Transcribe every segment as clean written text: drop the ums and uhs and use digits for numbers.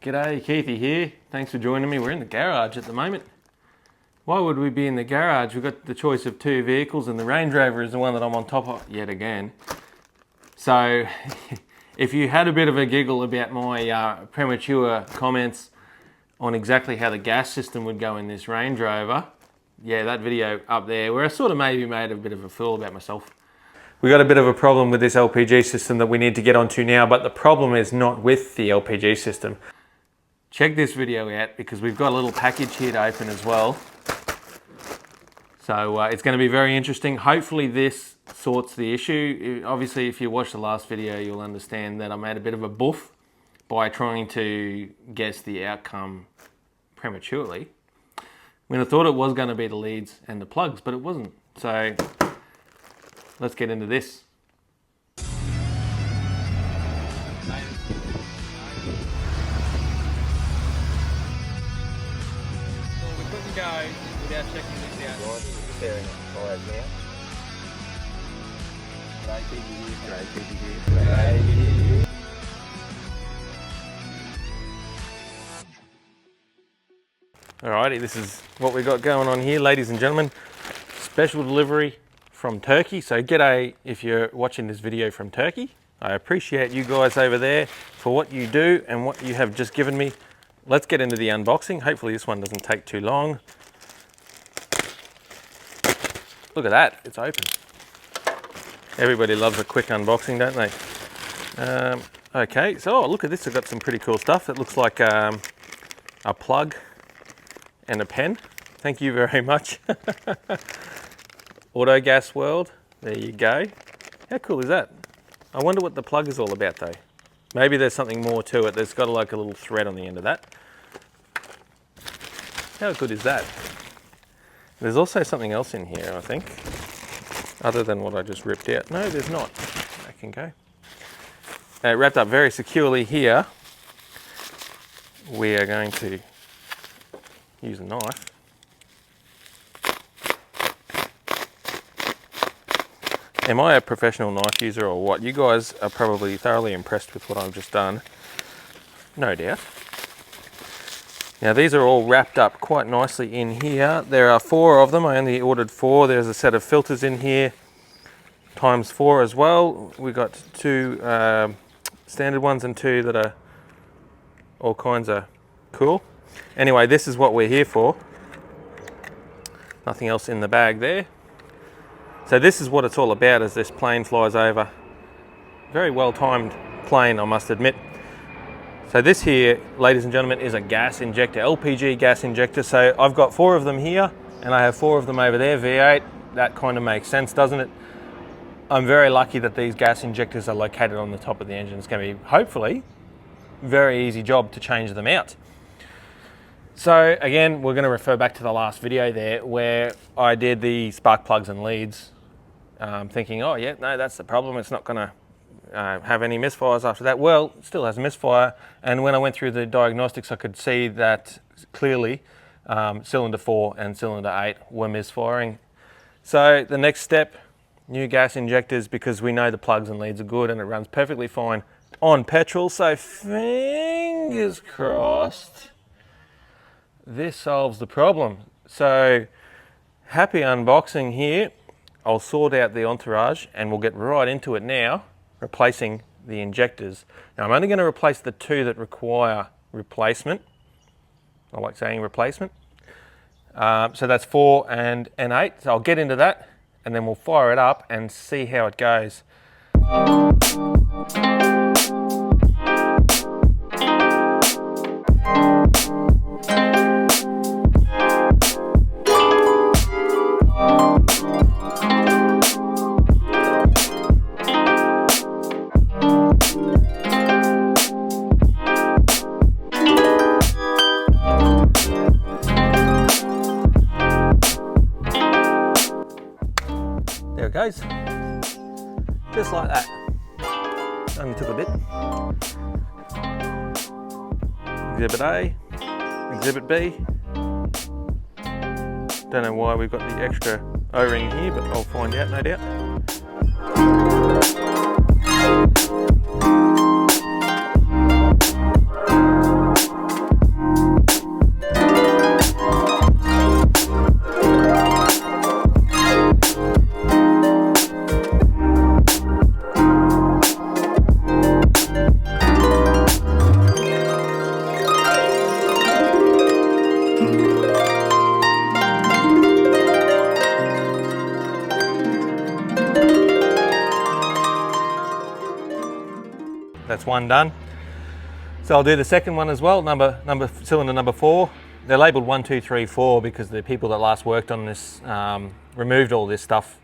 G'day, Keithy here. Thanks for joining me. We're in the garage at the moment. Why would we be in the garage? We've got the choice of two vehicles and the Range Rover is the one that I'm on top of yet again. So if you had a bit of a giggle about my premature comments on exactly how the gas system would go in this Range Rover, yeah, that video up there where I sort of maybe made a bit of a fool about myself. We got a bit of a problem with this LPG system that we need to get onto now, but the problem is not with the LPG system. Check this video out because we've got a little package here to open as well. So it's going to be very interesting. Hopefully this sorts the issue. Obviously, if you watch the last video, you'll understand that I made a bit of a boof by trying to guess the outcome prematurely, when I thought it was going to be the leads and the plugs, but it wasn't. So let's get into this. We couldn't go without checking this out. Staring at the fires now. Alrighty, this is what we got going on here, ladies and gentlemen. Special delivery from Turkey. So g'day if you're watching this video from Turkey. I appreciate you guys over there for what you do and what you have just given me. Let's get into the unboxing. Hopefully this one doesn't take too long. Look at that, it's open. Everybody loves a quick unboxing, don't they? Okay, so look at this. I've got some pretty cool stuff. It looks like a plug and a pen. Thank you very much. Auto Gas World, there you go. How cool is that? I wonder what the plug is all about though. Maybe there's something more to it. There's got like a little thread on the end of that. How good is that? There's also something else in here, I think, other than what I just ripped out. No, there's not. I can go. Wrapped up very securely here. We are going to use a knife. Am I a professional knife user or what? You guys are probably thoroughly impressed with what I've just done. No doubt. Now these are all wrapped up quite nicely in here. There are 4 of them. I only ordered 4. There's a set of filters in here, times 4 as well. We got 2 standard ones and 2 that are all kinds of cool. Anyway, this is what we're here for. Nothing else in the bag there. So this is what it's all about as this plane flies over. Very well timed plane, I must admit. So this here, ladies and gentlemen, is a gas injector, LPG gas injector. So I've got 4 of them here and I have 4 of them over there, V8. That kind of makes sense, doesn't it? I'm very lucky that these gas injectors are located on the top of the engine. It's going to be, hopefully, very easy job to change them out. So again, we're going to refer back to the last video there where I did the spark plugs and leads, thinking, oh yeah, no, that's the problem. It's not going to have any misfires after that. Well, it still has a misfire. And when I went through the diagnostics, I could see that clearly cylinder 4 and cylinder 8 were misfiring. So the next step, new gas injectors, because we know the plugs and leads are good and it runs perfectly fine on petrol. So fingers crossed this solves the problem. So happy unboxing here. I'll sort out the entourage and we'll get right into it now, replacing the injectors. Now I'm only going to replace the 2 that require replacement. I like saying replacement. So that's 4 and 8. So I'll get into that and then we'll fire it up and see how it goes. There it goes, just like that. Only took a bit. Exhibit A, Exhibit B. Don't know why we've got the extra O-ring here, but I'll find out, no doubt. one done. So I'll do the second one as well, cylinder number 4. They're labelled 1, 2, 3, 4 because the people that last worked on this, removed all this stuff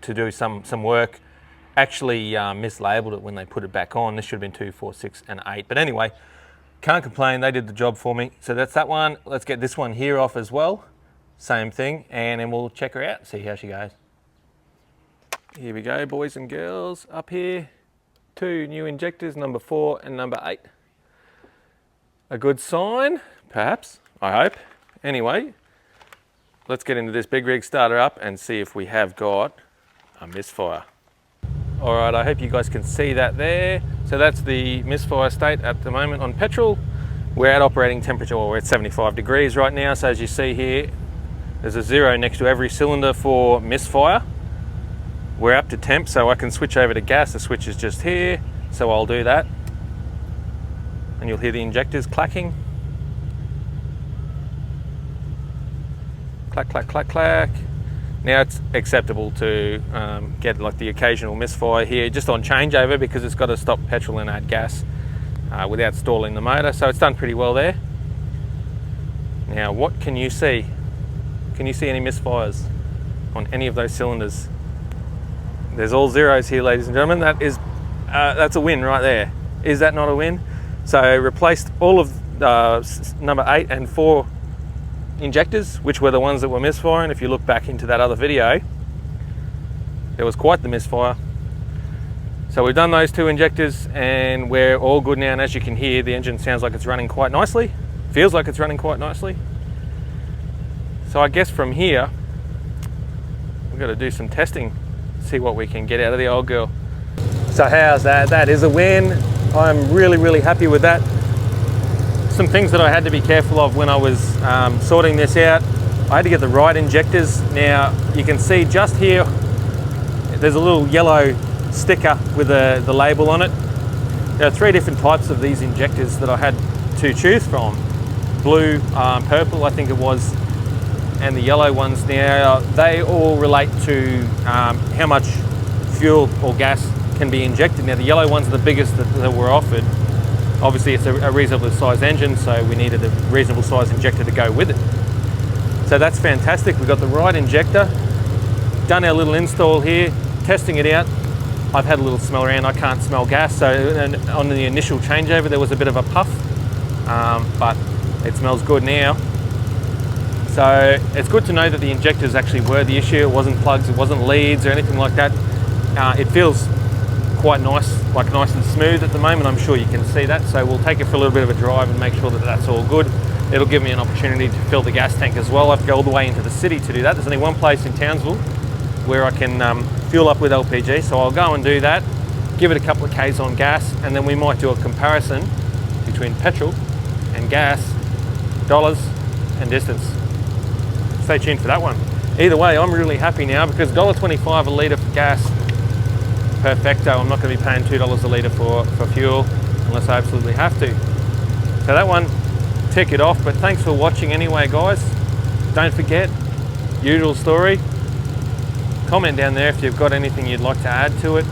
to do some work, actually mislabeled it when they put it back on. This should have been 2, 4, 6 and 8. But anyway, can't complain, they did the job for me. So that's that one. Let's get this one here off as well. Same thing, and then we'll check her out, see how she goes. Here we go, boys and girls, up here. 2 new injectors, number 4 and number 8. A good sign, perhaps, I hope. Anyway, let's get into this big rig, start her up and see if we have got a misfire. All right, I hope you guys can see that there. So that's the misfire state at the moment on petrol. We're at operating temperature, well, we're at 75 degrees right now. So as you see here, there's a 0 next to every cylinder for misfire. We're up to temp, so I can switch over to gas. The switch is just here, so I'll do that. And you'll hear the injectors clacking. Clack, clack, clack, clack. Now it's acceptable to get like the occasional misfire here just on changeover because it's got to stop petrol and add gas without stalling the motor. So it's done pretty well there. Now what can you see? Can you see any misfires on any of those cylinders? There's all zeros here, ladies and gentlemen. That's a win right there. Is that not a win? So replaced all of number 8 and 4 injectors, which were the ones that were misfiring. If you look back into that other video, there was quite the misfire. So we've done those 2 injectors and we're all good now. And as you can hear, the engine sounds like it's running quite nicely. Feels like it's running quite nicely. So I guess from here, we've got to do some testing, see what we can get out of the old girl. So how's that? That is a win. I'm really, really happy with that. Some things that I had to be careful of when I was sorting this out. I had to get the right injectors. Now you can see just here, there's a little yellow sticker with the label on it. There are 3 different types of these injectors that I had to choose from. Blue, purple, I think it was, and the yellow ones. Now they all relate to how much fuel or gas can be injected. Now the yellow ones are the biggest that were offered. Obviously it's a reasonable sized engine, so we needed a reasonable sized injector to go with it. So that's fantastic. We've got the right injector. Done our little install here, testing it out. I've had a little smell around, I can't smell gas. So on the initial changeover, there was a bit of a puff, but it smells good now. So it's good to know that the injectors actually were the issue. It wasn't plugs, it wasn't leads or anything like that. It feels quite nice, like nice and smooth at the moment. I'm sure you can see that. So we'll take it for a little bit of a drive and make sure that that's all good. It'll give me an opportunity to fill the gas tank as well. I have to go all the way into the city to do that. There's only one place in Townsville where I can fuel up with LPG. So I'll go and do that, give it a couple of Ks on gas, and then we might do a comparison between petrol and gas, dollars and distance. Stay tuned for that one. Either way, I'm really happy now because $1.25 a litre for gas, perfecto. I'm not going to be paying $2 a litre for fuel unless I absolutely have to. So that one, tick it off. But thanks for watching anyway, guys. Don't forget, usual story, comment down there if you've got anything you'd like to add to it.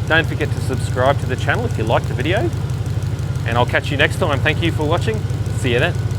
Don't forget to subscribe to the channel if you liked the video. And I'll catch you next time. Thank you for watching. See you then.